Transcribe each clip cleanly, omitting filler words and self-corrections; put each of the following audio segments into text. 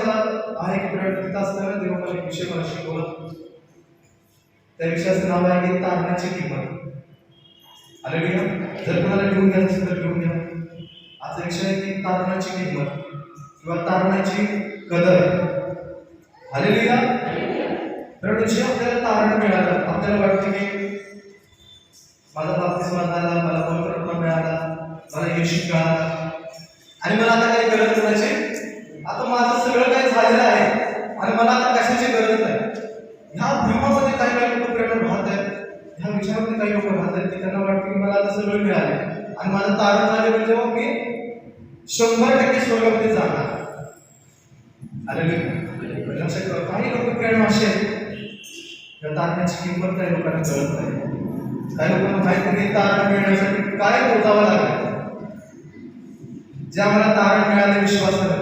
विषयाचा आहे की तिथं असताना तेव्हा मला एक विषय मला शिकवला. त्या विषयाचं नाव आहे की तारणाची किंमत. हालेलुया. जर कोणाला लिहून घ्यायचं असेल तर लिहून घ्या. आजचा विषय आहे की तारणाची किंमत किंवा तारणाची कदर. हालेलुया. तर जे आपल्याला तारण मिळालं, आपल्याला वाटतं की माझा बाप्तिस्मा झाला, मला पवित्र आत्मा मिळाला, मला येशू मिळाला आणि मला आता काही गरज नसायची, आता माझं सगळं काही झालेलं आहे आणि मला आता कशाची गरज नाही. ह्या भ्रमामध्ये काही लोक प्रेरणा राहत आहेत, ह्या विचारामध्ये काही लोक राहत आहेत की त्यांना वाटतं की मला आता सगळं मिळाले आणि माझं तारण झाले म्हणजे मी 100% स्वर्गामध्ये जाणार. हालेलुया. लक्षात ठेवा, काही लोक प्रेरणा असे आहेत या तारणाची किंमत काही लोकांना कळत नाही. काही लोकांना माहिती नाही तारण मिळण्यासाठी काय मोजावं लागेल. जे आम्हाला तारण मिळाले विश्वासाने,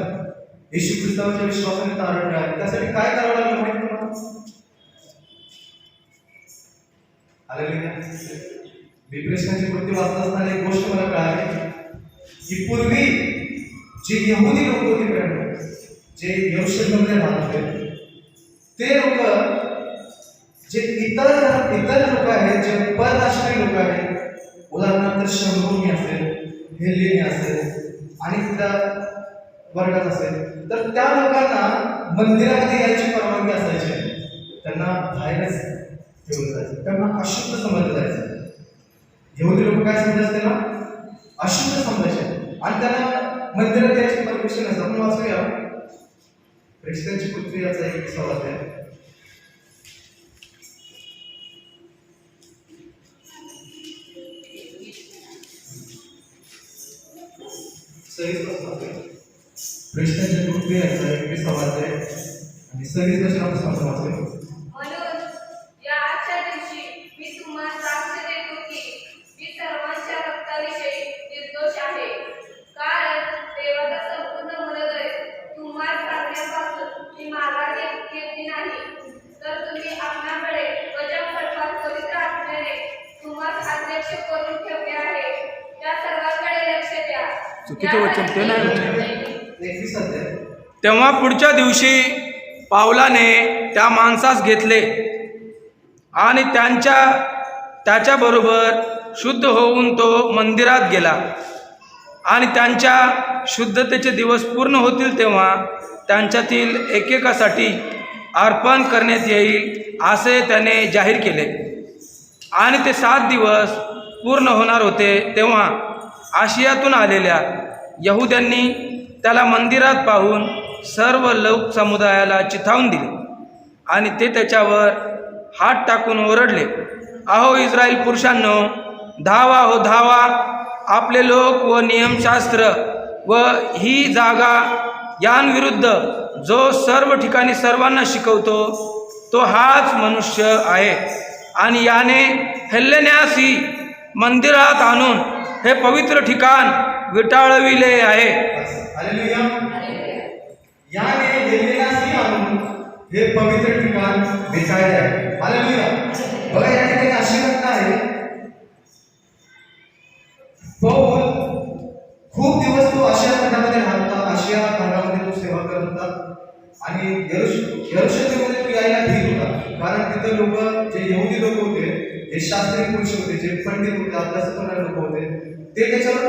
येशू ख्रिस्ताच्या विश्वासाने तारण मिळाले, त्यासाठी काय करावं लागलं माहिती तुम्हाला? हालेलुया. डिप्रेशनची कृती वाचत असताना एक गोष्ट मला कळाली की पूर्वी जे यहुदी लोक होते प्रेरणा, जे यरूशलेममध्ये राहत होते, ते लोक जे इतर लोक आहेत, जे परराष्ट्रीय लोक आहेत, उदाहरणार्थ शंभूनी असेल, हेलेनी असेल आणि त्या वर्गात असेल, तर त्या लोकांना मंदिरामध्ये यायची परवानगी असायची. त्यांना बाहेरच ठेवलं जायचं, त्यांना अशुद्ध समजलं जायचं. यहुदी लोक काय समजायचे ना? अशुद्ध समजायचे आणि त्यांना मंदिरात यायची परमिशन नसतं. आपण वाचूया ख्रिस्तांची पुत्री याचा एक किस्सा आहे. ख्रिस्तांच्या पुत्री याचा एक किस्सा आहे आणि सगळीच कशी आपण वाचूया. म्हणून या आजच्या दिवशी मी तुम्हाला साक्ष देतो की मी सर्वांच्या रक्ताविषयी निर्दोष आहे. कारण देवाचा संपूर्ण मनोदय तुम्हाला सांगण्यापासून मी माघार घेतली नाही, तर तुम्ही आपल्याकडे वचनपत्रात पवित्र आत्म्याने तुम्हाला अध्यक्ष करून ठेवले आहे. त्या सर्वांकडे लक्ष द्या. चुकीचे वचन ते नाही. तेव्हा पुढच्या दिवशी पावलाने त्या माणसास घेतले आणि त्याच्याबरोबर शुद्ध होऊन तो मंदिरात गेला आणि त्यांच्या शुद्धतेचे दिवस पूर्ण होतील तेव्हा त्यांच्यातील एकेकासाठी अर्पण करण्यात येईल असे त्याने जाहीर केले. आणि ते 7 दिवस पूर्ण होणार होते तेव्हा आशियातून आलेल्या यहुद्यांनी त्याला मंदिरात पाहून सर्व लोक समुदायाला चिथावून दिले आणि ते त्याच्यावर हात टाकून ओरडले, अहो इस्रायल पुरुषांनो, धावा हो धावा, आपले लोक व नियमशास्त्र व ही जागा यांविरुद्ध जो सर्व ठिकाणी सर्वांना शिकवतो तो हाच मनुष्य आहे आणि याने हेलेन्यासी मंदिरात आणून हे पवित्र ठिकाण विटाळविले आहे. हालेलुया. याने हेलेन्यासी आणून हे पवित्र ठिकाण विटाळले आहे. हालेलुया. बघा या ठिकाणी अशी घटना आहे, पौल खूप दिवस तो आशिया खंडामध्ये राहत होता, आशिया खंडामध्ये तो सेवा करत होता आणि यरूशलेममध्ये तो यायला भीत होता. कारण तिथे लोक जे यहुदी लोक होते, जे शास्त्रीय पुरुष होते, जे पंडित होते, अभ्यास करणारे लोक होते, ते त्याच्यावर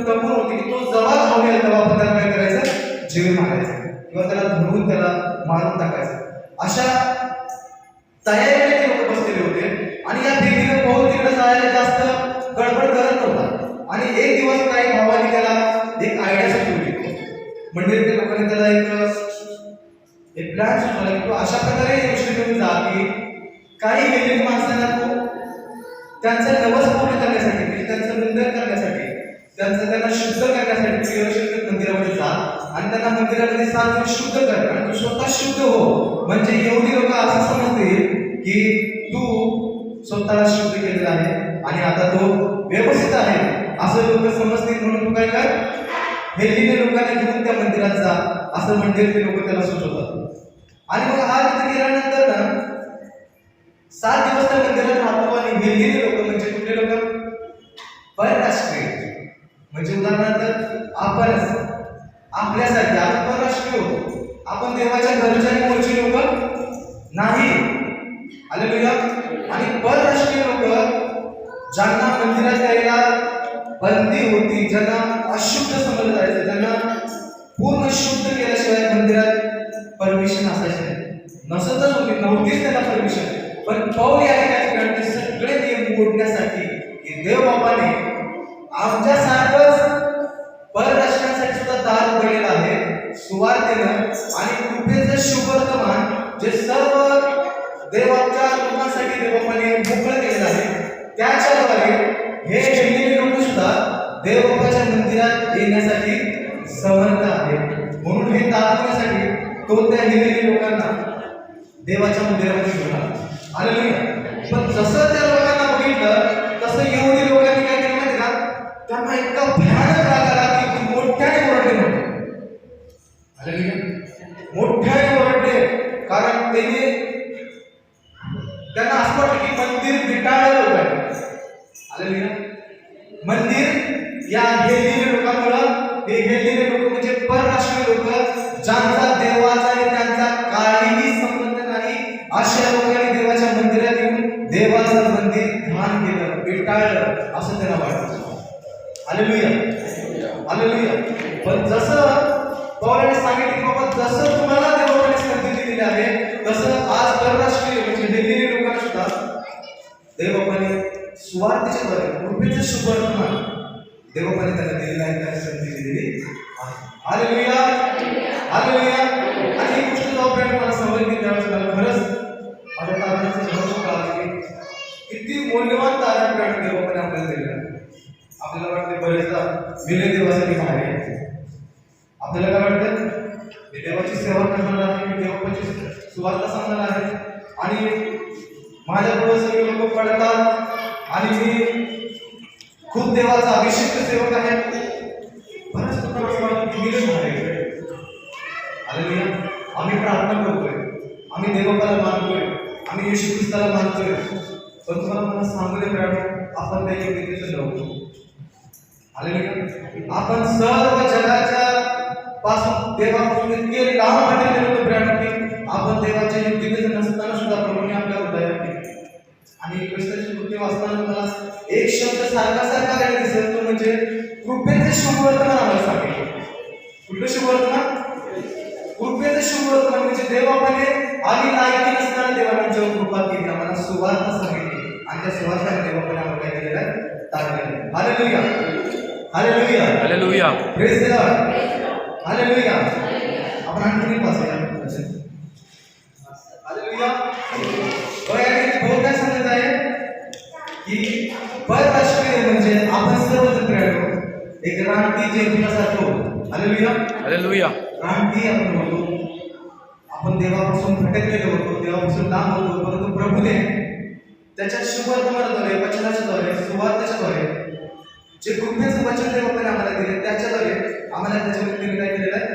टपून होते की तो जेव्हा धावेल तेव्हा आपण त्याला काय करायचं? जीव मारायचं किंवा त्याला धरून त्याला मारून टाकायचं. अशा तयारीने ते लोक बसलेले होते आणि या भीतीने पौल तिकडे जायला जास्त गडबड करत नव्हता. आणि एक दिवस काही भावाने त्याला एक आयडिया सुचवली. मंडळीच्या लोकांनी त्याला एक प्लॅन सुचवला की अशा प्रकारे यरूशलेममध्ये जा की काही गेलेली माणसांना तो त्यांचा नवस पूर्ण करण्यासाठी, म्हणजे त्यांचं मुंडन करण्यासाठी, त्यांना शुद्ध करण्यासाठी यरूशलेम मंदिरामध्ये जा आणि त्यांना मंदिरामध्ये 7 दिवस शुद्ध कर आणि तू स्वतः शुद्ध हो. म्हणजे यहुदी लोक असं समजतील की तू स्वतःला शुद्ध केलेला आहे आणि आता तो व्यवस्थित आहे असं लोक समजतील. म्हणून तू काय कर, हेलेनी लोकांना घेऊन त्या मंदिरात जा असं मंदिर ते लोक त्याला सुचवतात. आणि मग हा तिथे गेल्यानंतर ना 7 दिवस त्या मंदिरात राहतो आणि हेलेनी लोक म्हणजे कुठले लोक? परराष्ट्रीय. म्हणजे उदाहरणार्थ आपल्यासाठी आपण परराष्ट्रीय होतो, आपण देवाच्या घरच्या आणि मूळची लोक नाही. हालेलुया. आणि परराष्ट्रीय लोक ज्यांना मंदिरात यायला बंदी होती, ज्यांना अशुद्ध समजलं जायचं, ज्यांना पूर्ण शुद्ध केल्याशिवाय मंदिरात परमिशन असायची नाही, नसतच होती, नव्हतीच त्याला परमिशन. पण पौल या ठिकाणी ते सगळे नियम मोडण्यासाठी की देव बापाने आमच्यासारखंच परराष्ट्रांसाठी सुद्धा दार उघडलेलं आहे सुवार्तेनं आणि कृपेचं शुभवर्तमान जे सर्व देवाच्या लोकांसाठी देवबापाने मोकळं केलेलं आहे. त्याच्याद्वारे हे गेलेले लोक सुद्धा देवबापाच्या मंदिरात येण्यासाठी समर्थ आहेत. म्हणून हे दाखवण्यासाठी तो त्या गेलेल्या लोकांना देवाच्या मंदिरामध्ये घेऊन आला. हालेलुया. पण जसं त्या लोकांना बघितलं तसं यहुदी लोकांनी काय केलं माहिती का, त्यांना इतका भयानक राग आला की मोठ्याने ओरडले नव्हते. हालेलुया. मोठ्याने ओरडले कारण त्यांना असं वाटलं की मंदिर बिटाळलं लोक आहे. हालेलुया. मंदिर या गेलेल्या लोकांमुळं, हे गेलेले लोक म्हणजे परराष्ट्रीय लोक ज्यांचा देवाचा आणि त्यांचा काहीही संबंध नाही, अशा लोकांनी देवाच्या मंदिरात येऊन देवाचं मंदिर घाण केलं, बिटाळलं असं त्यांना वाटतं. हालेलुया. हालेलुया. पण जसं पौलाने सांगितले की बाबा जसं तुम्हाला देवाने संधी दिलेली आहे तसं आज परराष्ट्रीय म्हणजे गेलेले लोकांना सुद्धा देवबापाने सुवार्तेच्या द्वारे कृपेचं शुभवर्तमान देवबापाने त्यांना दिलेलं आहे, त्यांना संधी दिलेली आहे. हालेलुया. हालेलुया. आणि ही गोष्ट जेव्हा मला समजली त्यावेळेस मला खरंच माझ्या तारणाचं महत्त्व कळालं की किती मौल्यवान तारण देवबापाने आपल्याला दिलेलं आहे. आपल्याला वाटते बरेचदा मिले देवासाठी बाहेर यायचे. आपल्याला काय वाटतं, मी देवाची सेवा करणार आहे, मी देवाची सुवार्ता सांगणार आहे आणि माझ्यापुढे सगळे लोक पडतात आणि मी खूप देवाचा अभिषेक सेवक आहे. बऱ्याच लोकांना असं वाटतं की मी बाहेर. हालेलुया. आम्ही प्रार्थना करतोय, आम्ही देवबापाला मानतोय, आम्ही येशू ख्रिस्ताला मानतोय, पण तुम्हाला मला सांगू दे आपण त्या योग्यतेचं नव्हतो. हालेलुया. आपण सर्व जगाच्या पासून देवापासून इतके लांब पडलेले होतो की आपण देवाच्या योग्यतेचं नसताना सुद्धा प्रभूने आपल्या हृदयात केले. आणि ख्रिस्ताची कृती वाचताना मला एक शब्द सारखा सारखा दिसत तो म्हणजे कृपेचे शुभवर्तमान आम्हाला सांगितलं. कुठलं शुभवर्तमान? कृपेचे शुभवर्तमान म्हणजे देवबापाने आम्ही लायकी नसताना देवाने आमच्यावर कृपा केली, आम्हाला सुवार्ता सांगितली आणि त्या सुवार्ताने देवबापाने आम्हाला काय केलेलं आहे, तारलेलं. Hallelujah. Hallelujah. Hallelujah. Praise the Lord. Hallelujah. आपण आणखी वाचूया. हालेलुया. काय सांगत आहे की परराष्ट्रीय म्हणजे आपण सर्वजण प्रेरणा एक रानटी जेवणासारखं होतो. हालेलुया. हालेलुया. रानटी आपण होतो, आपण देवापासून भटकलेलो होतो, देवापासून लांब होतो, परंतु प्रभूने त्याच्या शुभवर्तमानाद्वारे, वचनाच्या द्वारे, सुवार्तेच्या द्वारे जे कृपेचं वचन देवाने आम्हाला दिले त्याच्याद्वारे आम्हाला त्याच्यामध्ये काय केलेलं आहे,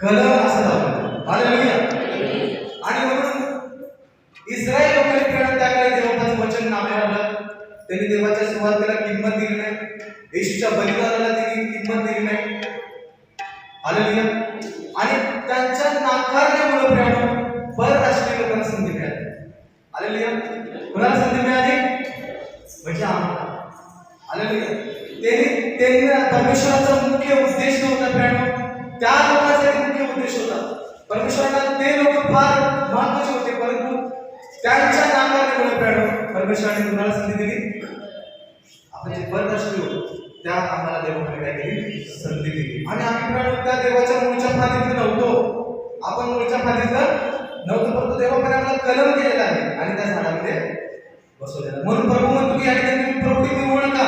कलम असं लावलं. हालेलुया. आणि म्हणून इस्रायल लोकांनी त्या काळी देवाचं वचन नाकारलं, त्यांनी देवाच्या सुवार्तेला किंमत दिली नाही, येशूच्या बलिदानाला त्यांनी किंमत दिली नाही. हालेलुया. आणि त्यांच्या नाकारण्यामुळे प्रेरणा परराष्ट्रीय लोकांना संधी मिळाली. हालेलुया. कोणाला संधी मिळाली? म्हणजे आम्हाला. हालेलुया. त्यांनी परमेश्वराचा मुख्य उद्देश नव्हता प्रेरणा, त्या लोकांसाठी मुख्य उद्देश होता. परमेश्वराला ते लोक फार महत्वाचे होते, परंतु त्यांच्या नाकारण्यामुळे प्रेरणा परमेश्वराने कुणाला संधी दिली? आपण जे परराष्ट्रीय होतो त्या आम्हाला देवाने काय केली? संधी दिली. आणि आम्ही प्रेरणा त्या देवाच्या मूळच्या फादीतलं नव्हतो, आपण मूळच्या फादीतलं नव्हतं, परंतु देवाने आम्हाला कलम केलेला आहे आणि त्या झाडामध्ये बसवलेला. म्हणून प्रभू म्हणतो की या ठिकाणी प्रभूटी मिळवू नका,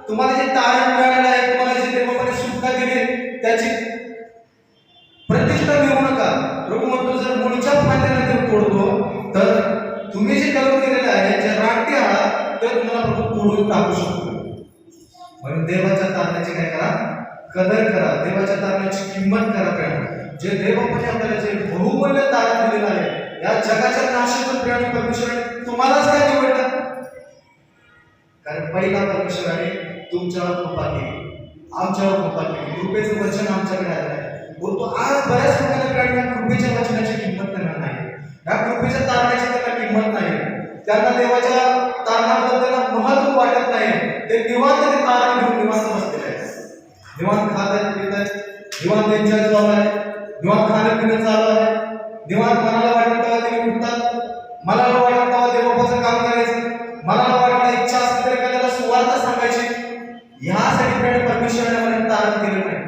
तुम्हाला जे तारण मिळालेलं आहे, तुम्हाला जे देवाने सुटका दिली त्याची प्रतिष्ठा मिळवू नका. प्रभू म्हणतो जर मूळच्या फांद्याला जर तोडतो तर तुम्ही जे कलम केलेलं आहे, जे राखते आहात, तर तुम्हाला प्रभू तोडून टाकू शकतो. म्हणून देवाच्या तारणाची काय करा? कदर करा, देवाच्या तारणाची किंमत करा. प्रेरणा जे देवाने आपल्याला जे बहुमूल्य तारण दिलेलं आहे, या जगाच्या नाशातून प्रेरणा परमेश्वराने तुम्हालाच काय निवडलं? कारण पहिला परमेश्वराने तुमच्यावर कृपा केली, आमच्यावर कृपा केली, कृपेचं वचन आमच्याकडे आलं आहे, बोलतो आज बऱ्याच लोकांना कळलं या कृपेच्या वचनाची किंमत त्यांना नाही, या कृपेच्या तारणाची त्यांना किंमत नाही, त्यांना देवाच्या तारणाबद्दल त्यांना महत्व वाटत नाही. ते निवांत ते तारण घेऊन निवांत बसलेले आहेत, निवांत खात आहेत, पित आहेत, निवांत एन्जॉय चालू आहे, निवांत खाणं पिणं चालू आहे, निवांत मनाला वाटत तेव्हा ते उठतात, मनाला वाटत तेव्हा देवबापाचं काम करायचं, मनाला वाटत इच्छा असेल तर एखाद्याला सुवार्ता सांगायची. ह्यासाठी परमेश्वराने मला तारण केलं नाही.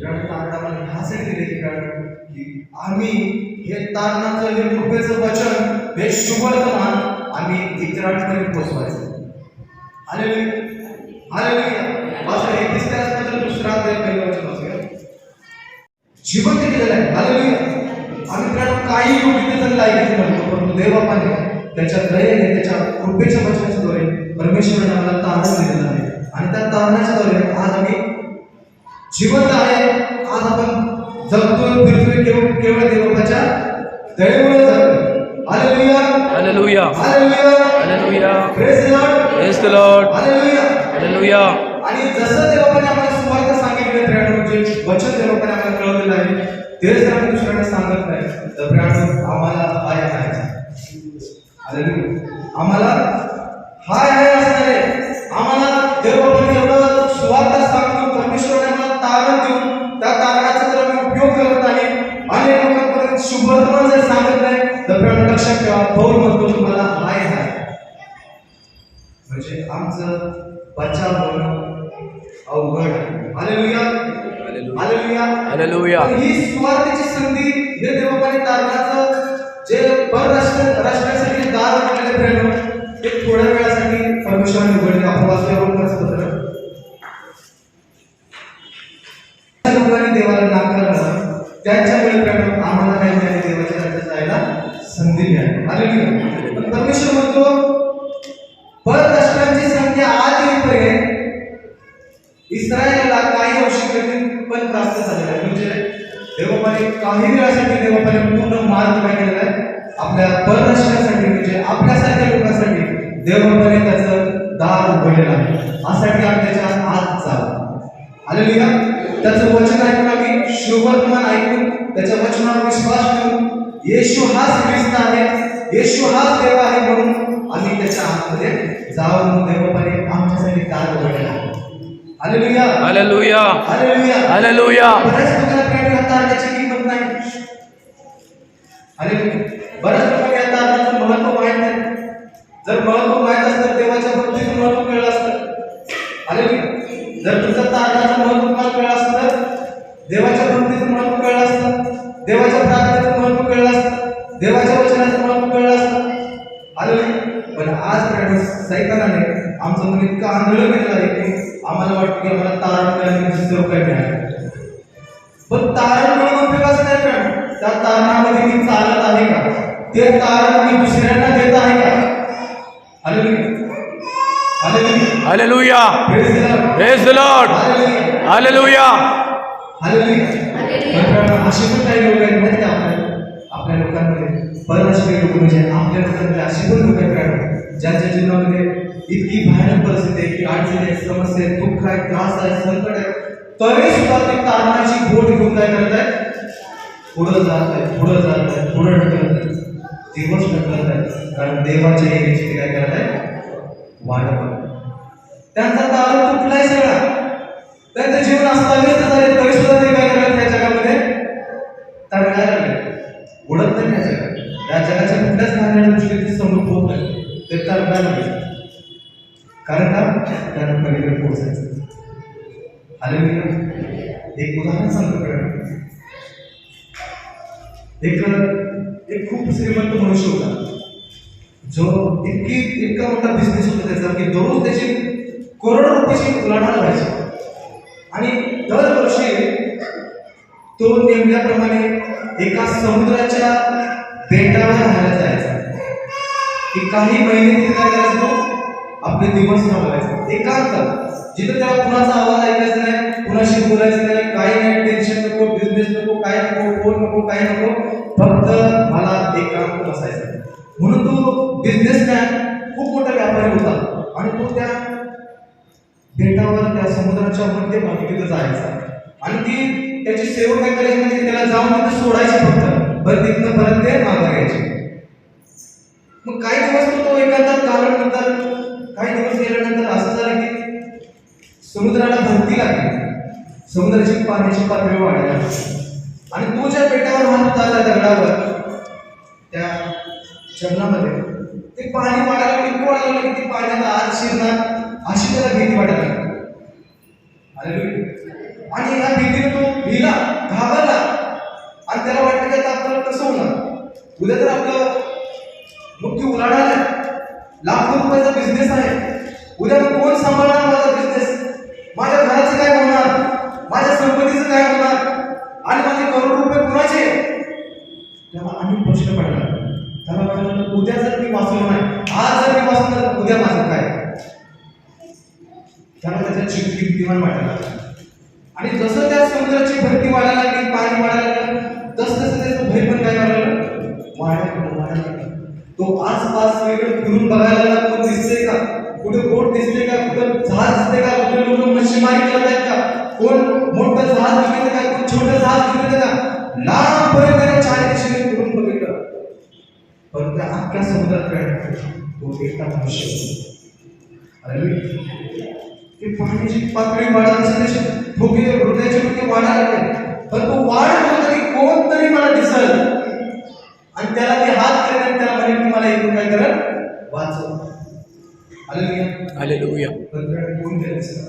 तारण ह्यासाठी दिले की आम्ही हे तारणाचं हे कृपेचं वचन, हे शुभवर्तमान आम्ही इतरांपर्यंत पोहोचवायचं. हालेलुया. दुसरा अध्याय पहिलं वचन वाचूया. जिवंत केलेलं आहे. हालेलुया. आम्ही मित्रांनो काही योग्यतेचं लायकीचं नव्हतो, परंतु देवबापाने त्याच्या दयेने त्याच्या कृपेच्या वचनाच्याद्वारे परमेश्वराने आम्हाला तारण दिलेलं आहे आणि त्या तारणाच्याद्वारे आज आम्ही जिवंत आहे. आज आपण जगतोय फिरतोय केवळ देवबापाच्या दयेमुळे जगतोय. Hallelujah. Hallelujah. Hallelujah. Hallelujah. Praise the Lord. Praise the Lord. Hallelujah. Hallelujah. आणि जसं देवाने आम्हाला सुवार्ता सांगितलं प्रियानो, जे वचन देवाने आम्हाला कळवलेलं आहे तेच जर आम्ही दुसऱ्यांना सांगत नाही तर प्रियानो आम्हाला हाय आहे. हालेलुया. आम्हाला हाय आहे असणार आहे. आम्हाला देवाने एवढं सुवार्ता सांगून परमेश्वराने आम्हाला तारण देऊन त्या तारणाचा जर आम्ही उपयोग करत नाही, अनेक लोकांपर्यंत शुभवर्तमान जर सांगत नाही तर प्रियानो लक्षात ठेवा, पौल म्हणतो तुम्हाला हाय आहे म्हणजे आमचं बचाव होणं अवघड आहे. हालेलुया. हालेलुया. हालेलुया. ही सुवार्तेची संधी हे देवबापाने तारणाचं जे परराष्ट्रासाठी दार उघडलेले प्रेम ते थोड्या वेळासाठी परमेश्वराने उघडले. आपण वाचूया रोमकराचं पत्र. लोकांनी देवाला नाकारलं त्यांच्यामुळे प्रेम आम्हाला काही नाही देवाच्या राज्यात जायला संधी मिळाली. हालेलुया. पण परमेश्वर म्हणतो परराष्ट्रांची संख्या आज येईपर्यंत इस्रायलला काही औषधी पण प्राप्त झालेलं आहे. म्हणजे देवबापाने काही वेळासाठी देवबापाने पूर्ण मार्ग काय केलेला आहे आपल्या परराष्ट्रासाठी, म्हणजे आपल्यासारख्या लोकांसाठी देवबापाने त्याचं दार उघडलेलं आहे. यासाठी आम्ही त्याच्या आत जाऊ. हालेलुया. त्याचं वचन ऐकून आम्ही शुभवर्तमान ऐकून त्याच्या वचनावर विश्वास ठेवून येशू हाच ख्रिस्त आहे, येशू हाच देव आहे म्हणून आम्ही त्याच्या आतमध्ये जाऊन देवबापाने आमच्यासाठी दार उघडलेलं आहे. हालेलुया. हालेलुया. हालेलुया. हालेलुया. बऱ्याच लोकांना प्रेम तारणाची किंमत नाही. हालेलुया. बऱ्याच लोकांना या तारणाचं महत्व माहित नाही. जर महत्व माहित असतं तर देवाच्या भक्तीचं महत्व कळलं असतं. हालेलुया. जर तुमचं तारणाचं महत्व तुम्हाला कळलं असतं तर देवाच्या भक्तीचं महत्व कळलं असतं, देवाच्या प्रार्थनेचं महत्व कळलं असतं, देवाच्या वचनाचं महत्व कळलं असतं. हालेलुया. पण आज प्रेम सैतानाने आमचं मन इतकं आंधळं केलं आहे की आम्हाला वाटतं की आम्हाला तारण मिळालं सर्व काही मिळालं. पण तारण मिळून उपयोगाचं नाही. पण त्या तारणामध्ये मी चालत आहे का, ते तारण मी दुसऱ्यांना देत आहे का? Hallelujah. Hallelujah. Hallelujah. Praise the Lord. Praise the Lord. Hallelujah. Hallelujah. Hallelujah. असे पण काही लोक आहेत माहिती आहे आपल्या लोकांमध्ये, परराष्ट्रीय लोक म्हणजे आपल्या लोकांमध्ये अशी पण लोक आहेत ज्यांच्या जीवनामध्ये इतकी भयानक परिस्थिती आहे की अडचणी आहेत, समस्या आहेत, दुःख आहे, त्रास आहे, संकट आहे, तरी सुद्धा ते तारणाची बोट घेऊन काय करत आहेत, पुढं जात आहेत, पुढं जात आहेत, पुढं ढकलत आहेत, दिवस ढकलत आहेत. कारण देवाच्या येण्याची ते काय करत आहेत, वाट बघत. त्यांचा तारण तुटलाय सगळा, त्यांचं जीवन अस्ताव्यस्त झाले तरी सुद्धा ते काय करत त्या जगामध्ये तडकायला लागले, उडत नाही त्या जगात. त्या जगाच्या कुठल्याच धारणाच्या दृष्टीने ते समृद्ध होत नाही, ते तडकायला लागले. कारण का त्यांना पलीकडे पोहोचायचं. हालेलुया. एक उदाहरण सांगतो प्रेरणा. एक खूप श्रीमंत मनुष्य होता जो इतका मोठा बिझनेस होता त्याचा की दररोज त्याची करोडो रुपयाची उलाढाल व्हायची आणि दरवर्षी तो नेमल्याप्रमाणे एका समुद्राच्या बेटावर राहायला जायचा की काही महिने तिथे काय करायचं आपले दिवस घालवायचे एकांत, जिथे त्याला कुणाचा आवाज ऐकायचा नाही, कुणाशी बोलायचं नाही, काही नाही, टेन्शन नको, बिझनेस नको, काय नको, फोन नको, काय नको, फक्त मला एकांत बसायचं. म्हणून तो बिझनेसमॅन खूप मोठा व्यापारी होता आणि तो त्या बेटावर त्या समुद्राच्या मध्यभागी तिथं जायचा आणि ती त्याची सेवा काय करायची म्हणजे त्याला जाऊन तिथं सोडायची फक्त, बरं तिथनं परत ते मागे यायचे. मग काही दिवस तो एखादा कालानंतर काही दिवस गेल्यानंतर असं झालं की समुद्राला भरती लागली, समुद्राची पाण्याची पातळी वाढायला लागली आणि तो ज्या बेटावर वाहत होता त्या दगडावर त्या चरणामध्ये ते पाणी वाढायला इतकं वाढायला लागलं की ते पाण्याला आत शिरणार अशी त्याला भीती वाटायला लागली. आणि ह्या भीतीने तो भिला, घाबरला आणि त्याला वाटतं की आता आपल्याला कसं होणार, उद्या तर आपलं मोठी उलाढाल आहे, लाखो रुपयाचा बिझनेस आहे, उद्या मग कोण सांभाळणार माझा बिझनेस, माझ्या घराचं काय होणार, माझ्या संपत्तीचं काय होणार आणि माझे करोड रुपये कुणाचे. त्याला अनेक प्रश्न पडला. त्याला वाटलं उद्या जर मी वाचलो नाही, आज जर मी वाचलो तर उद्या माझं काय. त्याला त्याच्या चिंती भीतीमान वाटायला लागली. आणि जसं त्या समुद्राची भरती वाढायला लागली, पाणी वाढायला लागलं, तसं त्याचं भय पण काय वाढायला लागलं. तो आसपास वेगळं फिरून बघायला लागला, कोण दिसतंय का, कुठे बोट दिसते का, कुठं जहाज दिसते का, कुठे लोक मच्छीमारी करत आहेत का, कोण मोठं जहाज दिसतं का, कोण छोटं जहाज दिसतं का. लांबपर्यंत त्याने चार दिशेने फिरून बघितलं, पण त्या अख्ख्या समुद्रात काय तो एकटा मनुष्य. ते पाण्याची पातळी वाढायची, ठोके हृदयाची ठोके वाढायला लागले, पण तो वाढ होता की कोणतरी मला दिसल आणि त्याला ते हात केले, त्याला म्हणे की मला इथून काय करत वाचव. हालेलुया. कोण त्याला दिसला.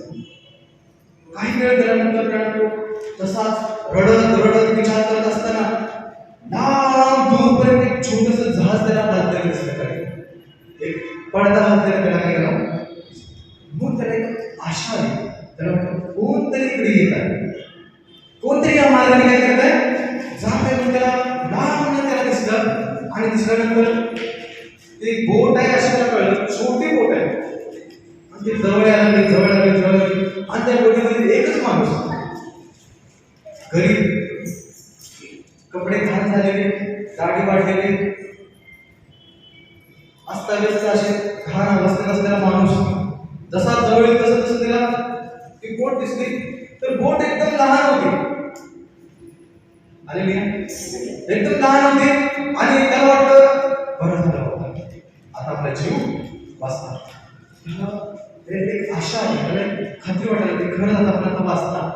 काही वेळ गेल्यानंतर काय तो तसाच रडत रडत विचार करत असताना लांब दूरपर्यंत एक छोटंसं जहाज त्याला हात दिसलं. काय एक पडदा हात त्याला काय केला. मग त्याला एक आशा आली, त्याला कोणतरी इकडे येत आहे, कोणतरी या मार्गाने काय करत आहे जात आहे. पण त्याला लांब त्याला दिसलं आणि दिसल्यानंतर ते बोट आहे असं त्याला कळलं, छोटी बोट आहे आणि ते जवळ आले जवळ आले जवळ आले आणि त्या बोटीमध्ये एकच माणूस, गरीब, कपडे घाण झालेले, दाढी वाढलेली, अस्ताव्यस्त असे घाण अवस्थेत असलेला माणूस. जसा जवळ येईल तसं तसं तिला ती बोट दिसली, तर बोट एकदम लहान होती. एकदम लहान होती आणि त्याला वाटतं बरं झालं होतं, आता आपला जीव वाचणार. एक आशा आली, त्याला एक खात्री वाटायला की खरंच आता आपल्याला वाचणार.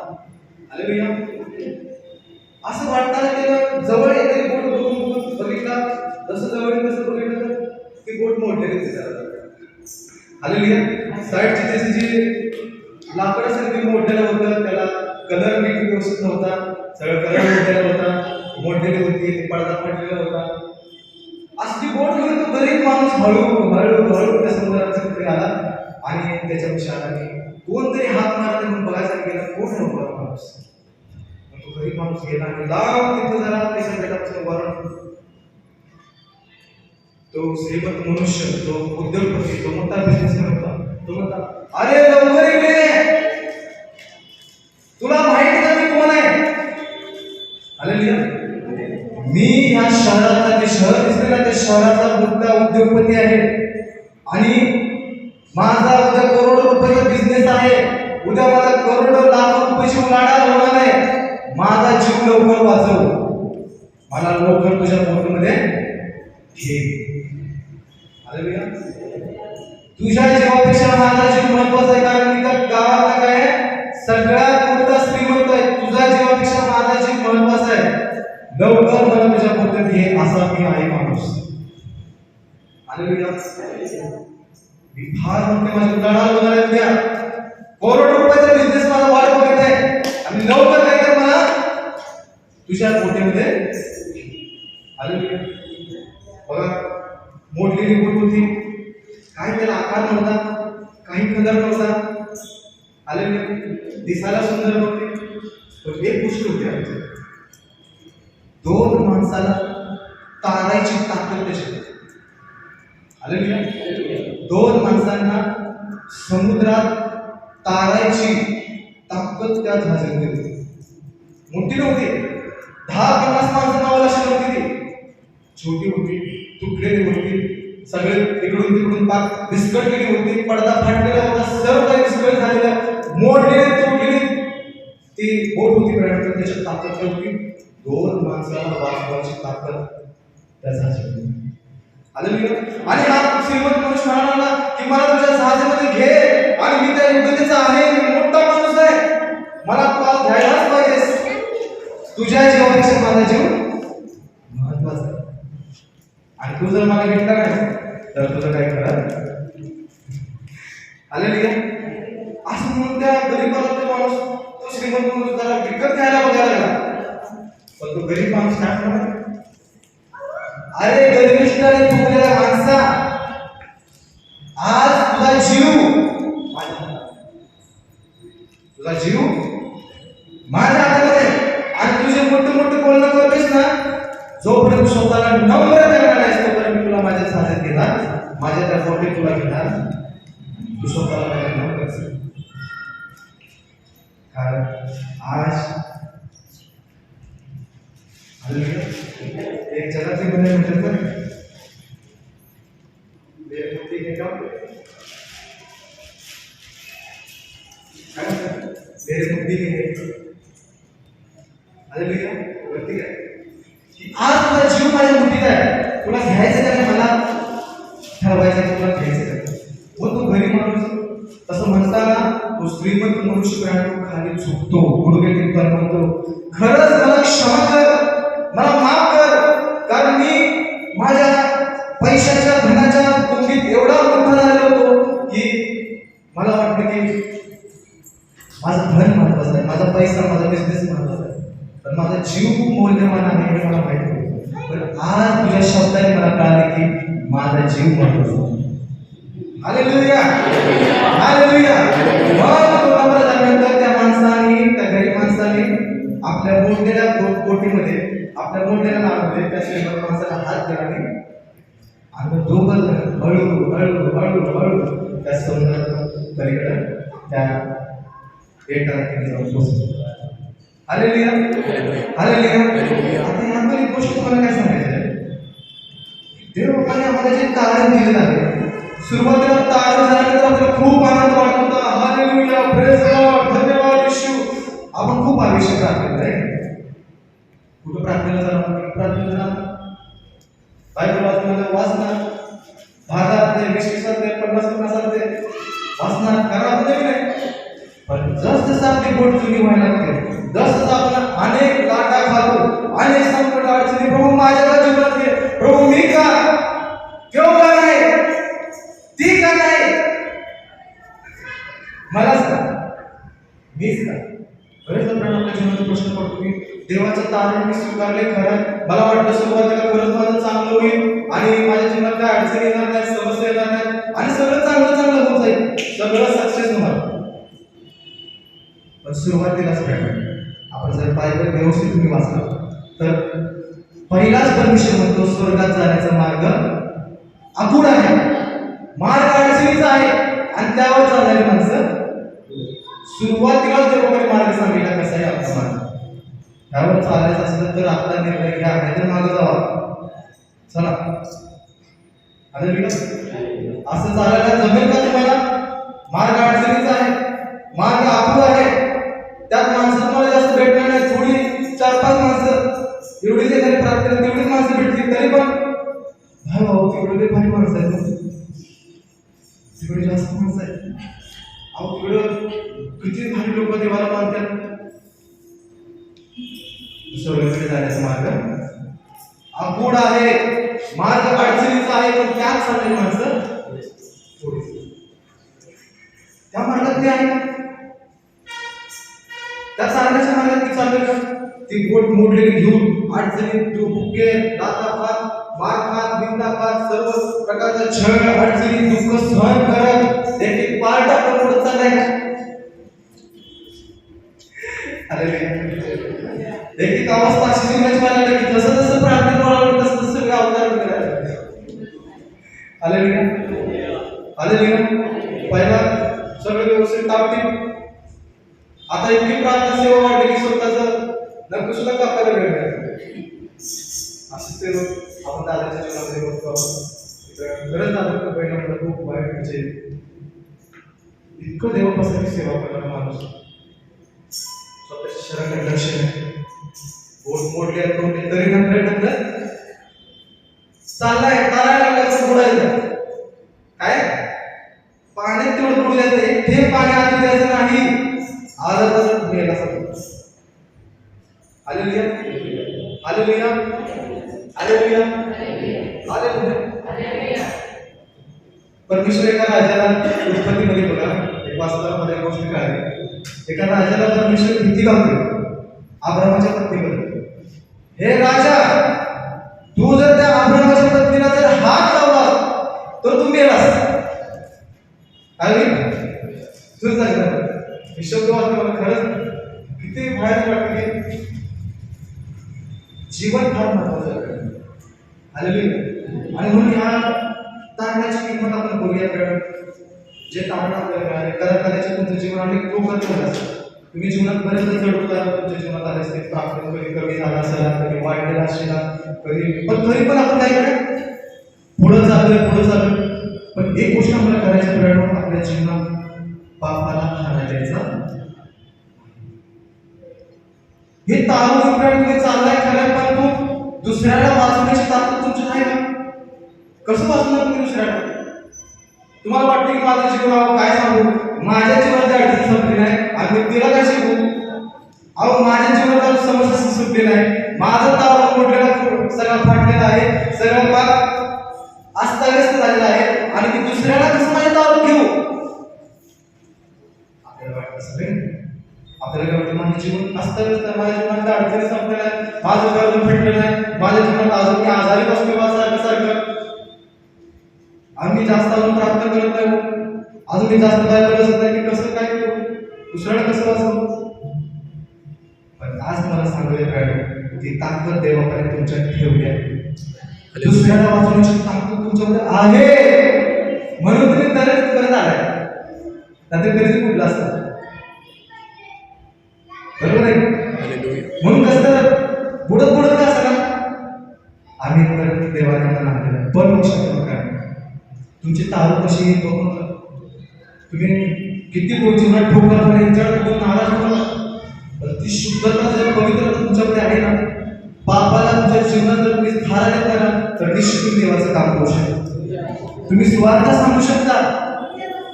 असं वाटताना त्याला जवळ येते बोट बघून बघितला, जसं जवळ तसं बघितलं तर ती बोट मोडलेली दिसायला. साईडची त्याची जी लाकड असेल ते मोडलेलं होतं, त्याला कलर नीट व्यवस्थित नव्हता, सगळं कलर मोडलेला होता, मोडलेली होती, पडदा पडलेला होता. असली बोट घेऊन तो गरीब माणूस हळूहळू त्या समुद्राच्या तिकडे आला आणि त्याच्यापाशी आला की कोणतरी हात मारला म्हणून बघायसाठी गेला, कोण नव्हता माणूस. तो गरीब माणूस गेला आणि लांब तिथं जरा त्याच्या बेटापासून वरून तो श्रीमंत मनुष्य, तो उद्योगपती, तो मोठा बिझनेसमॅन होता. तो म्हणता, अरे लवकर इकडे, तुला माहिती का मी कोण आहे. मी या शहराचा, जे शहर दिसते ना त्या शहराचा मोठा उद्योगपती आहे आणि माझा उद्या करोडो रुपयाचा बिझनेस आहे. उद्या मला करोडो लाखो रुपयाची उलाढाल होणार आहे. माझा जीव लवकर वाचव, मला लवकर तुझ्या बोटमध्ये घे. तुझ्या जीवापेक्षा माझा जीव महत्वाचा आहे, कारण मी त्या गावातला काय सगळ्यात मोठा श्रीमंत आहे. तुझ्या जीवापेक्षा माझा जीव महत्वाचा आहे. लवकर मला तुझ्या बोटमध्ये घे, असा मी आहे माणूस. मी फार मोठे माझी उलाढाल होणार आहे. उद्या करोड रुपयाचा बिझनेस मला वाढ बघत आहे आणि लवकर काय कर मला तुझ्या बोटीमध्ये बघा. मोडलेली बोट होती, काही त्याला आकार नव्हता, काही कलर नव्हता, दिसायला सुंदर नव्हती. पण एक गोष्ट होती, दोन माणसाला तारायची ताकद त्याची. दोन माणसांना समुद्रात तारायची ताकद त्या जहाजामध्ये होती. मोठी नव्हती, 10-50 माणसं नावाला अशी नव्हती ती. छोटी होती, तुटलेली होती, सगळे इकडून तिकडून पाक विस्कटलेली होती, पडदा फाटलेला होता, सर्व काही विस्कळीत झालेलं, मोडलेली तुटलेली ती बोट होती प्रयाण त्याच्यात ताकद काय होती, 2 माणसाला वाचवायची ताकद त्याचा हालेलुया. आणि हा श्रीमंत माणूस म्हणाला की मला तुझ्या जहाजामध्ये घे आणि मी त्या योग्यतेचा आहे, मी मोठा माणूस आहे, मला तू घ्यायलाच पाहिजेस, तुझ्या जीवापेक्षा माझा जीव महत्वाचा आहे. आणि तू जर मला घेतला नाही तर तुझं काय करा. हालेलुया. असं म्हणून त्या गरीबाला तो माणूस, तो श्रीमंत माणूस जरा विकत घ्यायला बघायला लागला. पण तो गरीब माणूस काय म्हणतो, अरे गर्विष्ठाने फुगलेला माणसा, आज तुझा जीव माझ्या हातामध्ये, आणि तुझे मोठे मोठे बोलणं करतेस ना, जोपर्यंत स्वतःला नम्र करणार नाहीस तोपर्यंत मी तुला माझ्या साथीत घेणार, माझ्या त्या पोटी तुला घेणार, तू स्वतःला माझ्या नम्र कर. कारण आज एक जगातली बने म्हणतात ना, मेरे मुद्दे के काम काय म्हणतात, मेरे मुद्दे के हालेलुया. वरती काय की आज तुझा जीव माझ्या मुठीत आहे, तुला घ्यायचं का मला ठरवायचं की तुला घ्यायचं का. व तो गरीब माणूस तसं म्हणताना तो श्रीमंत मनुष्य खाली झुकतो, गुडघे टेकतो, म्हणतो खरंच मला क्षमा कर, मला माफ कर, कारण मी माझ्या पैशाच्या धनाच्या कुंडीत एवढा मोठा झालेलो होतो की मला वाटतं की माझं धन महत्वाचं आहे, माझा पैसा, माझा बिझनेस महत्वाचा आहे, पण माझा जीव खूप मौल्यवान आहे हे मला माहिती होतं. पण आज तुझ्या शब्दाने मला कळाले की माझा जीव महत्वाचा आहे. हालेलुया. हालेलुया. त्या माणसाने, त्या गरीब माणसाने आपल्या मोडलेल्या पोटीमध्ये, आपल्या मोडलेल्या नावामध्ये त्या श्रीमंत माणसाला हात दिला आणि दोघं हळू हळू हळू हळू त्या समुद्रात पलीकडे त्या बेटाला जाऊन पोहोचलो. हालेलुया. हालेलुया. आता यामध्ये एक गोष्ट तुम्हाला काय सांगायचं आहे, देवाने आम्हाला जे तारण दिलेलं आहे, सुरुवातीला तारण झाल्यानंतर आपल्याला खूप आनंद वाटत होता. हालेलुया, प्रेज गॉड, धन्यवाद येशू. आपण खूप आयुष्य प्रार्थना आहे. कुठं प्रार्थनेला जाणार, प्रार्थनेला जाणार, बायबल वाचणार, भागात 20 ते 50 ते वाचणार, घरात नाही. पण जसं आपली बोट जुनी व्हायला लागते, जसं आपण अनेक लाटा खातो, अनेक संकट अडचणी, प्रभू माझ्या जीवनात घे, प्रभू मी का केव्हा का नाही, ती का नाही, मलाच का, मीच का. बरेच जण आपल्या जीवनात प्रश्न पडतो की देवाचं तारण मी स्वीकारले खरं, मला वाटतं सुरुवातीला खरंच माझं चांगलं होईल आणि माझ्या जीवनात काय अडचणी येणार नाही, समस्या येणार नाही आणि सगळं चांगलं होत जाईल, सगळं सक्सेस होणार. पण सुरुवातीलाच आपण जर बायबल व्यवस्थित तुम्ही वाचला तर पहिलाच परमेश्वर म्हणतो स्वर्गात जाण्याचा मार्ग अपुरा आहे, मार्ग अडचणीचा आहे आणि त्यावर चालणारी माणसं. सुरुवातीलाच देवाने मार्ग सांगितला कसा आहे आपला मार्ग, त्यावर चालायचं असलं तर आपला निर्णय घ्या, नाहीतर मागं जावा. चला असं चालायला जमेल का तुम्हाला? मार्ग अडचणीचा आहे, मार्ग अपुरा आहे, त्यात माणसं तुम्हाला जास्त भेटणार नाही, थोडी 4-5 माणसं एवढीच एखादी प्रार्थना तेवढीच माणसं भेटतील, तरी पण भाऊ तेवढे भारी माणसं आहेत, तिकडे जास्त माणसं आहेत, अहो तिकडं किती भारी लोक देवाला मानतात. स्वर्गाकडे जाण्याचा मार्ग अपुड आहे, मार्ग अडचणीचा आहे, पण त्यात चालणारी माणसं थोडीच. त्या मार्गात ते आहे, त्या चालण्याच्या मार्गात ती चालू का, ती बोट मोडलेली घेऊन अडचणीत भुके, दातापात, मारखात, बिंदापात, सर्व प्रकारचा छळ, अडचणी, दुःख सहन करत एक पार टाकून पुढे चाललाय. एक अवस्था अशी जीवनाची मला की जसं जसं प्रार्थना करावं तसं तसं सगळे अवतार करायला. पहिला सगळं व्यवस्थित टाकतील, आता इतकी प्रार्थना सेवा वाढली की स्वतःचं नक्की सुद्धा कापायला वेळ मिळाला. असंच ते आपण दादाच्या जीवनामध्ये बघतो. खरंच दादा पहिला खूप वाईट म्हणजे इतकं देवापासून सेवा करणारा माणूस, स्वतःच्या शरीराकडे लक्ष नाही, बोट मोडले तोंडले तरी ढकलत चाललाय, चालायला लागला तर बुडायचं. काय पाण्यात तेवढं बुडू द्यायचं, एक थेंब पाणी आत द्यायचं नाही, आलं तर मेला सगळं. Hallelujah, hallelujah, hallelujah, hallelujah. परमेश्वर एका राजाला उत्पत्तीमध्ये बघा, एक वास्तवामध्ये गोष्ट कळली. एका राजाला परमेश्वर भीती घालतो अब्रामाच्या पत्नीमध्ये. हे राजा, तू जर त्या अब्रामाच्या पत्नीला जर हात लावला तर तू मेलास. काय तुझं सांगितलं हे शब्द वाचले मला खरंच किती भयानक वाटतं की जीवन फार महत्वाचं आहे. हालेलुया. आणि म्हणून ह्या तारणाची किंमत आपण बघूया. कारण जे तारण आपल्याला मिळाले, कारण कदाचित तुमचं जीवन अनेक टोकाचं असतं. तुम्ही जीवनात बरेच चढ उतार तुमच्या जीवनात आले असते, प्राप्त कधी कमी झाला असेल, कधी वाढलेला असेल, कधी पण तरी पण आपण काय करा पुढं चाललोय. पण एक गोष्ट आपल्याला करायची प्रयत्न, आपल्या जीवनात पापाला खाना द्यायचा. हे तारून तुम्ही चाललाय खरं, पण तो दुसऱ्याला वाचवण्याची ताकद तुमची नाही ना. कसं वाचणार तुम्ही दुसऱ्याला? तुम्हाला वाटतं की माझं जीवन काय सांगू, माझ्या जीवनाची अडचण संपली नाही आणि तिला काय शिकू. अहो माझ्या जीवनात समस्या सुटली नाही, माझं तारून मोडलेला सगळा फाटलेला आहे, सगळं पाक अस्ताव्यस्त झालेला आहे आणि मी दुसऱ्याला कसं माझ्या तारून घेऊ. आपल्याला वाटतं असं नाही. आपल्याला काय वाटतं माझं जीवन अस्ताव्यस्त आहे, माझ्या जीवनात अडचणी संपलेल्या आहेत, माझं कर्म फेडलेलं आहे, माझ्या जीवनात अजून मी आजारी बसतो सारखं. आम्ही जास्त अजून प्रार्थना करत नाही, अजून मी जास्त काय करत नाही की कसं काय करू, दुसऱ्याला कसं वाचवू. पण आज मला सांगायला काय की ताकद देवाकडे तुमच्यात ठेवली आहे. दुसऱ्याला वाचवण्याची ताकद तुमच्यामध्ये आहे, म्हणून तुम्ही तरच करत आलाय. त्यात कधीच कुठला असतात, बरोबर आहे. म्हणून कसं बुडत का असं आम्ही परत देवाने आणलेलं. पण लक्षात काय तुमची तारू कशी येईल बघून तुम्ही किती जीवनात ठोकर यांच्यावर नाराज होणार, पण ती शुद्धता जर पवित्रता तुमच्याकडे आहे ना, पापाला तुमच्या जीवनात जर तुम्ही धारण करा तर निश्चित तुम्ही देवाचं काम करू शकता. तुम्ही स्वार्थ सांगू शकता.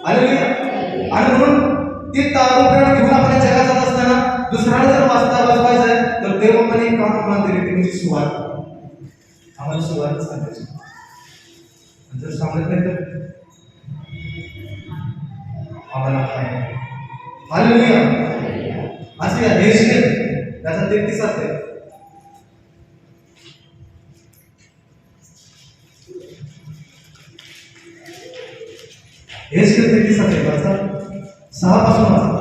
आणि म्हणून ती तारुप्राण घेऊन आपल्या जगात जात असताना दुसऱ्याला जर वाचवायचं आहे तर देव पण एक काम आम्हाला दिले, ते म्हणजे सुवार्थ. आम्हाला सुवार्थ सांगायची. जर सांगत नाही तर आम्हाला काय. हालेलुया. असं या देशने त्याचा 33 आहे. हेच 33 आहे त्याचा 6 पासून वाचा.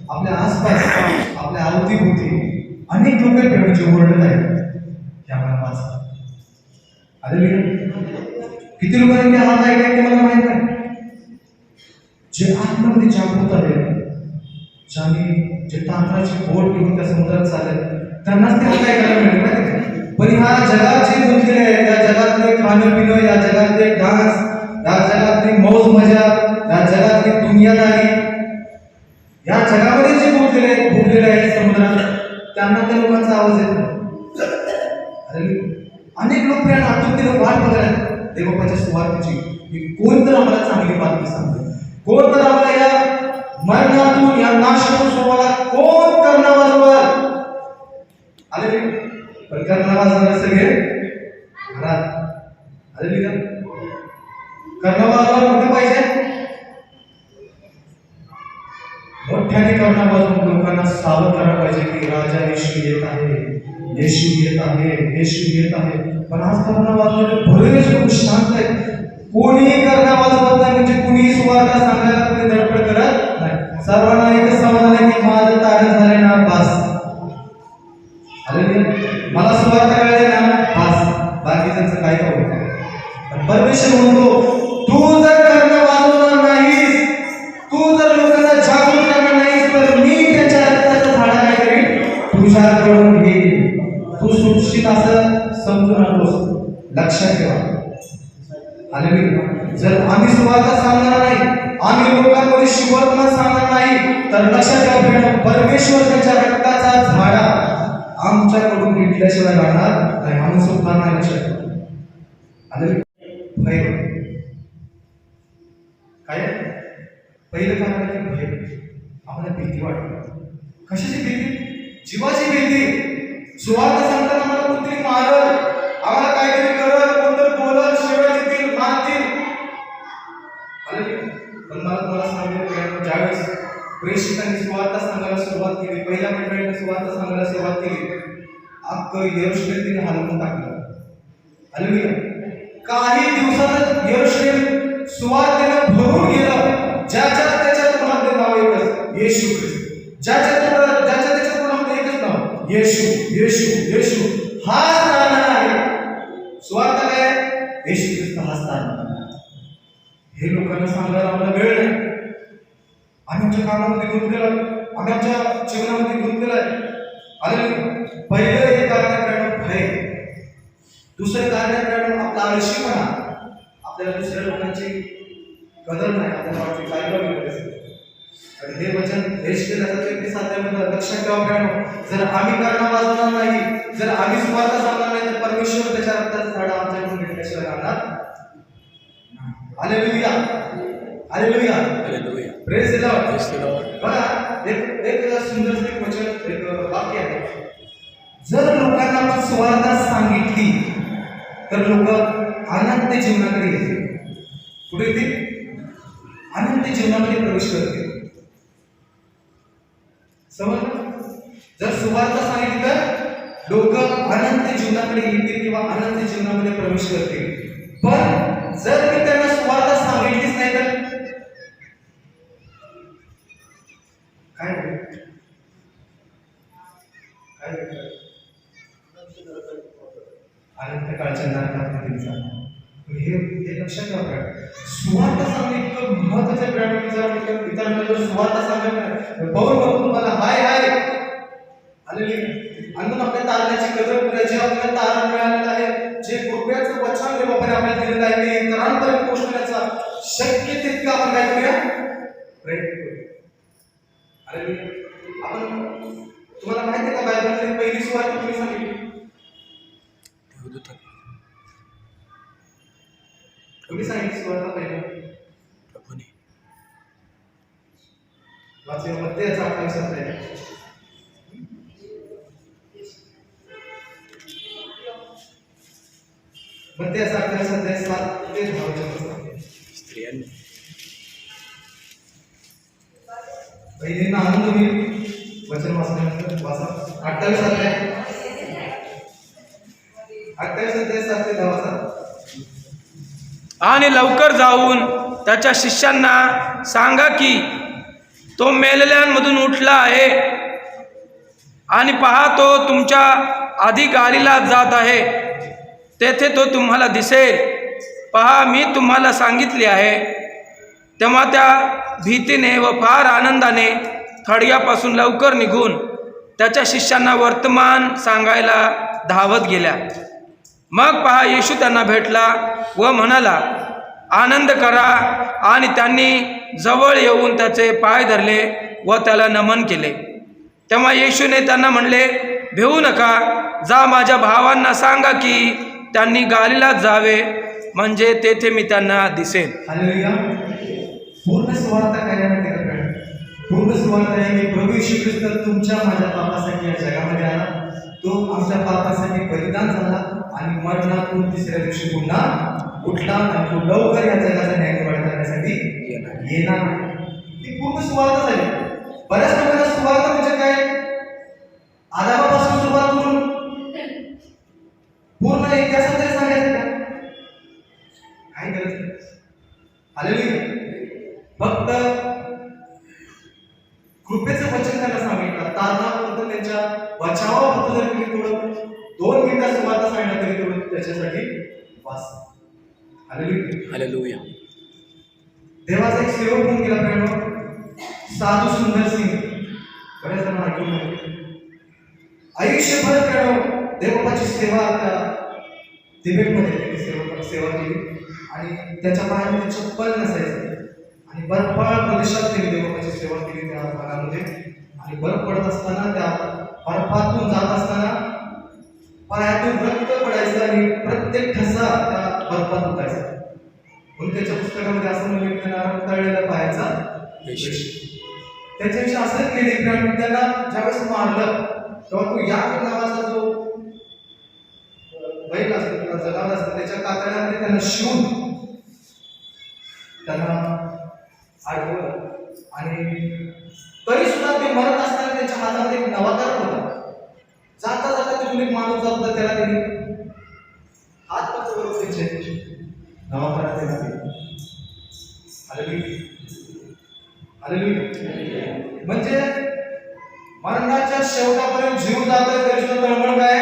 आपल्या आसपास आपल्या अवतीभोवती अनेक लोक जे ओरडत आहेत ते आम्हाला वाचतात. किती लोकांनी हात ऐकले ते मला माहित नाही. जे आतमध्ये जागृत आहे, ज्यांनी जे तांत्राची बोट घेऊन त्या समुद्रात चालले त्यांनाच ते हात ऐकायला मिळेल माहिती. पण ह्या जगात जे गुंतलेले आहे, त्या जगातले खाणं पिणं, या जगातले डान्स, या जगातली मौज मजा, या जगातली दुनियादारी, या जगामध्ये जे बुडलेले आहेत समुद्रात त्यांना त्या लोकांचा आवाज येत नाही. अरे अनेक लोक त्या आतुरतेने वाट बघत आहेत देवबापाच्या सुवार्तेची की कोण तर आम्हाला चांगली बातमी सांगतो, कोण तर आम्हाला या मरणातून या नाशातून सोडवायला कोण करणं वाजवणार. आले पण करणं वाजवणार सगळे घरात. आले का करणं वाजवणार कुठे पाहिजे? मोठ्याने करणं वाजवून लोकांना सावध करायला पाहिजे की राजा येशू येत आहे, येशू येत आहे, येशू येत आहे. पण आज करणं वाजवणारे बरेच लोक शांत आहेत. कोणीही करणं वाजवत नाही, म्हणजे कुणीही सुवार्ता सांगायला कोणी धडपड करत नाही. सर्वांना एकच समाधान आहे की माझं तारण झालंय ना बास. अरे मला सुवार्ता कळले ना बास, बाकीच्यांचं काय करू. पण परमेश्वर म्हणतो तू जर करणं वाजवणार नाहीस, तू जर लोकांना जागरूक करणार नाहीस, तर मी त्याच्या रक्ताचं झाड काय करीन तुझ्याकडून घेईन. तू सुरक्षित असं समजू नकोस, लक्षात ठेवा. हालेलुया. जर आम्ही सुवार्ता सांगणार नाही, आम्ही लोकांमध्ये शुभवर्तमान सांगणार नाही, तर लक्षात ठेवा परमेश्वर त्याच्या रक्ताचा झाडा आमच्याकडून घेतल्याशिवाय राहणार नाही. आम्ही सुद्धा नाही. लक्षात ठेवा. हालेलुया. भय काय पहिलं कारण आहे की भय. आम्हाला भीती वाटते. कशाची भीती? जीवाची भीती. सुवार्ता सांगताना आम्हाला कोणतरी मारल, आम्हाला काहीतरी करल, कोणतरी बोलल, शिवाय देतील, मारतील. पण मला तुम्हाला सांगितलं ज्यावेळेस प्रेषितांनी सुवार्ता सांगायला सुरुवात केली, पहिल्या मंडळीने सुवार्ता सांगायला सुरुवात केली, अख्खं यरूशलेम हलवून टाकलं. हालेलुया. काही दिवसातच यरूशलेम सुवार्तेनं भरून गेलं. ज्याच्या त्याच्या तोंडामध्ये नाव एकच येशू ख्रिस्त. ज्याच्या त्याच्या तोंडामध्ये एकच नाव येशू, येशू, येशू. हाच नाव आहे. सुवार्ता काय? येशू ख्रिस्त हाच नाव. हे लोकांना सांगायला आम्हाला वेळ नाही. आम्ही आमच्या कामामध्ये गुंतलेलो आहे, आम्ही आमच्या जीवनामध्ये गुंतलेलो आहे. आणि पहिलं हे कारण करणं भय. दुसरं कारण करणं आपला आळशीपणा. आपल्याला दुसऱ्या लोकांची कदर नाही, आपल्याला वाटते काय बघितलं. आणि हे वचन लक्षात ठेवा. जर आम्ही करणं वाजवणार नाही, जर आम्ही सुवार्ता सांगणार नाही, तर परमेश्वर त्याच्या रक्ताचं झाड आमच्याकडून घेतल्याशिवाय राहणार. Hallelujah. Hallelujah. Hallelujah. Praise the Lord. Praise the Lord. बघा एक सुंदर वचन, एक वाक्य आहे. जर लोकांना आपण सुवार्ता सांगितली तर लोक अनंत जीवनाकडे येतील. कुठे येतील? अनंत जीवनामध्ये प्रवेश करतील. समजलं? जर सुवार्ता सांगितली तर लोक अनंत जीवनाकडे येतील किंवा अनंत जीवनामध्ये प्रवेश करतील. पण जर मी त्यांना सुवार्ता सांगितलीच नाही तर काय होईल? काय होईल? अनंत काळच्या नरकात हे लक्षात ठेवा. सुवार्ता सांगणे इतकं महत्वाचं ब्रँड. इतरांना जर सुवार्ता सांगत पाऊल बघून तुम्हाला हाय हाय आलेली आणून आपल्या तारण्याची कदर करायची. आपल्याला तारण मिळालेलं आहे, जे कृपयाचं वचन देवाने आपल्याला दिलेलं आहे ते इतरांपर्यंत पोहोचण्याचा शक्य तितकं आपण काय करूया, प्रयत्न करूया. आणि आपण तुम्हाला माहिती आहे का बायबलची पहिली सुवार्ता तुम्ही सांगितली तुम्ही सांगितली सुवार्ता पहिला वाचूया मत्तेचा 28 अध्याय. मत्तेचा 28 अध्याय 7 ते 10 वचन. स्त्रियांनी पहिली नाम तुम्ही वचन वाचल्यानंतर वाचा. 28 अध्याय 7 ते 10 वाचा. आणि लवकर जाऊन त्याच्या शिष्यांना सांगा की तो मेलेल्यांमधून उठला आहे आणि पहा तो तुमच्या आधी गालीला जात आहे, तेथे तो तुम्हाला दिसेल. पहा मी तुम्हाला सांगितले आहे. तेव्हा त्या भीतीने व फार आनंदाने थडग्यापासून लवकर निघून त्याच्या शिष्यांना वर्तमान सांगायला धावत गेल्या. मग पहा येशू त्यांना भेटला व म्हणाला, आनंद करा. आणि त्यांनी जवळ येऊन त्याचे पाय धरले व त्याला नमन केले. तेव्हा येशूने त्यांना म्हणले, भेऊ नका, जा माझ्या भावांना सांगा की त्यांनी गालिलात जावे, म्हणजे तेथे मी त्यांना दिसेन. हालेलुया. पूर्ण सुवार्ता काय आहे माहिती आहे का? पूर्ण सुवार्ता आहे की प्रभू येशू ख्रिस्त तुमच्या माझ्या पापासाठी या जगामध्ये आला. तो आमच्या पापासाठी बलिदान झाला आणि मरणातून तिसऱ्या दिवशी पुन्हा उठला आणि तो लवकर या जगाचा न्यायनिवाडा करण्यासाठी येणार. ही पूर्ण सुवार्ता झाली. बऱ्याच लोकांना सुवार्ता म्हणजे काय, आदामापासून सुरुवात करून पूर्ण इतिहासात तरी सांगायचं का? काय गरज नाही. हालेलुया. फक्त कृपेचं वचन त्यांना सांगितलं, तारणापुरतं त्यांच्या बचावापुरतं जर तुम्ही थोडं 2 मिनिटात सुवार्ता सांगितलं तरी थोडं त्याच्यासाठी वास. हालेलुया. हालेलुया. देवाचा एक सेवक होऊन गेला प्रेम, साधू सुंदर सिंग. बऱ्याच जण ऐकून माहिती. आयुष्यभर प्रेम देवबाची सेवा त्या तिबेटमध्ये त्यांनी सेवा केली आणि त्याच्या पायामध्ये चप्पल नसायचं आणि बर्फाळ प्रदेशात त्यांनी देवबाची सेवा केली त्या भागामध्ये. आणि बर्फ पडत असताना त्या बर्फातून जात असताना पायातून रक्त पडायचं आणि प्रत्येक ठसा त्या बर्फात उठायचा. म्हणून त्याच्या पुस्तकामध्ये असं म्हणजे त्यांना रक्तळलेला पायाचा विशेष. त्याच्याविषयी असं केले की त्याला ज्यावेळेस मारलं तेव्हा तो याकूब नावाचा जो बैल असतो किंवा जनावर असतं त्याच्या कातड्यामध्ये त्यांना शिवून त्यांना आढळलं. आणि तरी सुद्धा ते मरत असताना त्यांच्या हातामध्ये एक नवाकार होता. जाता जाता तिथून एक माणूस जात होता, त्याला त्यांनी हात पकडून त्यांचे नवाकारात त्यांना दिले. हालेलुया. हालेलुया. म्हणजे मरणाच्या शेवटापर्यंत जीव जातोय तरी सुद्धा तळमळ काय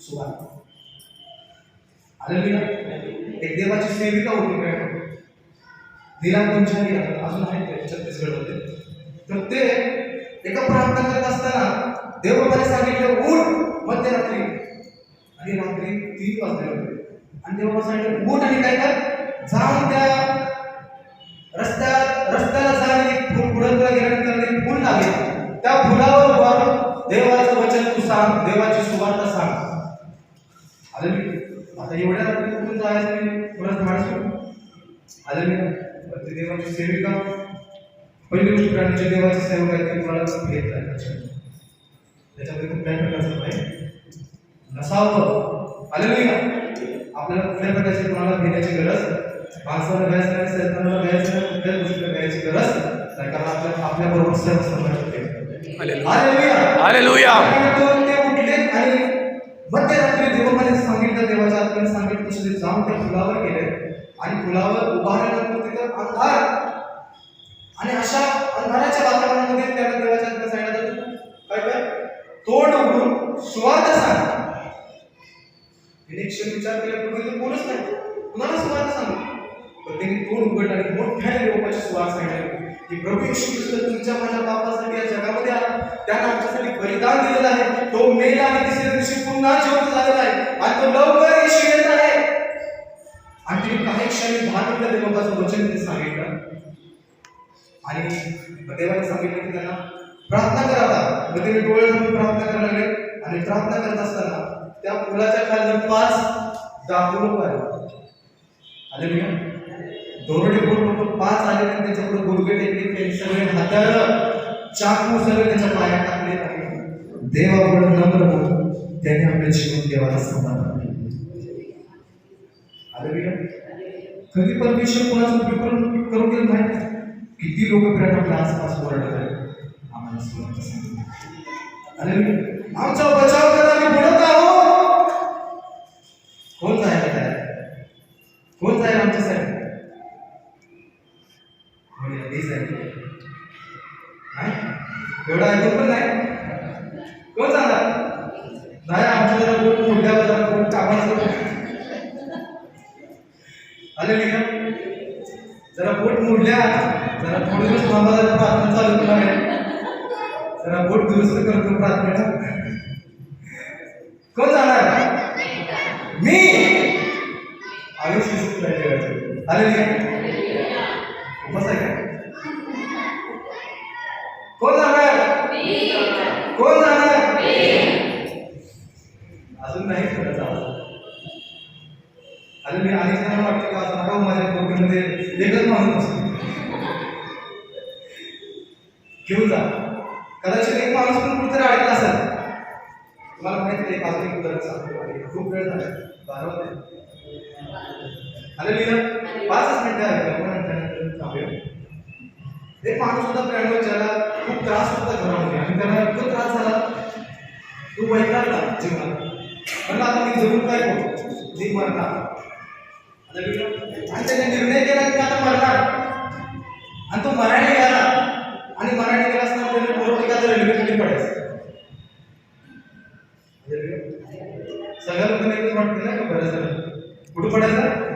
सुवार्ता. हालेलुया. एक देवाची सेविका होती काय, दिला पंचारी अजून आहे छत्तीसगड मध्ये. तर ते एका प्रार्थना करत असताना देवबाने सांगितलं उठ मध्यरात्री, आणि रात्री 3 वाजले होते. आणि देवबा सांगितलं उठ आणि काय कर, जाऊन त्या रस्त्याला जाऊन एक फुल पुढे गेल्यानंतर एक फुल लागेल, त्या फुलावर उभारून देवाचं वचन तू सांग, देवाची सुवार्ता सांग. हालेलुया. आता एवढ्या रात्री कुठून जायचं नाही, थोडं धाड सोड. हालेलुया. ते देवाची सेविका पहिली गोष्ट करण्याची देवाची सेवा आहे ती मला भेट आहे. त्याच्यामध्ये कुठल्याही प्रकारचं नाही नसावं. हालेलुया. आपल्याला कुठल्या प्रकारची कोणाला घेण्याची गरज, माणसाला घ्यायचं नाही, सैतानाला घ्यायचं नाही, कुठल्याच गोष्टीला घ्यायची गरज नाही, कारण आपल्या बरोबर सर्व समाज होते. हालेलुया. हालेलुया. ते उठले आणि मध्यरात्री देवाने सांगितलं, देवाच्या आत्म्याने सांगितलं तसे जाऊन त्या फुलावर गेले आणि फुलावर उभारल्यानंतर तिथं अंधार. आणि अशा अंधाराच्या वातावरणामध्ये त्याला देवाच्या आत्म्याने सांगितलं काय काय, तोंड उघडून सुवार्ता सांग. तिने क्षण विचार केल्यापूर्वी तर कोणच नाही, कुणाला सुवार्ता सांगू. पण त्यांनी तोंड उघडलं आणि मोठ्याने देवाची सुवार्ता सांगितली की प्रभू येशू ख्रिस्त तुमच्या माझ्या पापासाठी या जगामध्ये आला, त्यानं आमच्यासाठी बलिदान दिलेलं आहे, तो मेला आणि तिसऱ्या दिवशी पुन्हा जिवंत झालेला आहे आणि तो लवकर येशू येत आहे. आणि तिने काही क्षणी 10 मिनिटं देवाचं वचन तिने सांगितलं आणि देवाने सांगितलं की त्यांना प्रार्थना करा. आता तिने डोळे झाकून प्रार्थना करायला लागले आणि प्रार्थना करत असताना त्या फुलाच्या खाली 5 डाकू लोक आले. हालेलुया. दोरडे लोक 5 आले आणि त्याच्यापुढे गुडघे टेकले, त्यांनी सगळे हाताळलं, चाकू सगळे त्याच्या पायात टाकले आणि देवापुढे नम्र होऊन त्यांनी आपले जीवन देवाला समर्पण केले. हालेलुया. कधी परमेश्वर कोणाचं उपयोग करून गेलं माहिती, किती लोक प्रेम आपल्या आसपास ओरडत आहेत, आम्हाला सुवार्ता सांगितली. हालेलुया. आमचा बचाव करा, आम्ही बुडत आहोत. कोण जायला तयार, कोण जाईल आमच्यासाठी, एवढा ऐकून पण नाही कोण जाणार नाही. आमच्या जरा बोट मोठ्यावर जरा बोट कामाचं आले जरा बोट मोडल्या, जरा थोडे दिवस थांबा, जरा प्रार्थना चालू केला, जरा बोट दुरुस्त करतो प्रार्थनेला. कोण जाणार, मी आयुष्य आले. उपवास आहे काय? कोण जाणार? कोण जाणार? अजून नाही खरं चालत. अरे मी अनेक जणांना वाटतं का असं नका माझ्या डोक्यामध्ये एकच माणूस असतो. घेऊन जा. कदाचित एक माणूस पण कुठेतरी अडकला असेल. तुम्हाला माहिती आहे अजून एक उदाहरण सांगतो. खूप वेळ झाला 12 वाजले. अरे लीला 5 मिनिटं आहे आपण त्यानंतर थांबूया. एक माणूस होता प्रेमावर ज्याला खूप त्रास होता घरामध्ये आणि त्याला इतका त्रास झाला तो वैतागला जीवनात. म्हणलं आता मी जगून काय करू? मी मरणार. आणि त्याने निर्णय केला की आता मरणार. आणि तो मराठी गेला आणि मराठी गेला असताना त्याने बरोबर का रेल्वेसाठी पडायचं. सगळ्या लोकांनी एकच वाटतं ना का बरं झालं कुठं पडायचं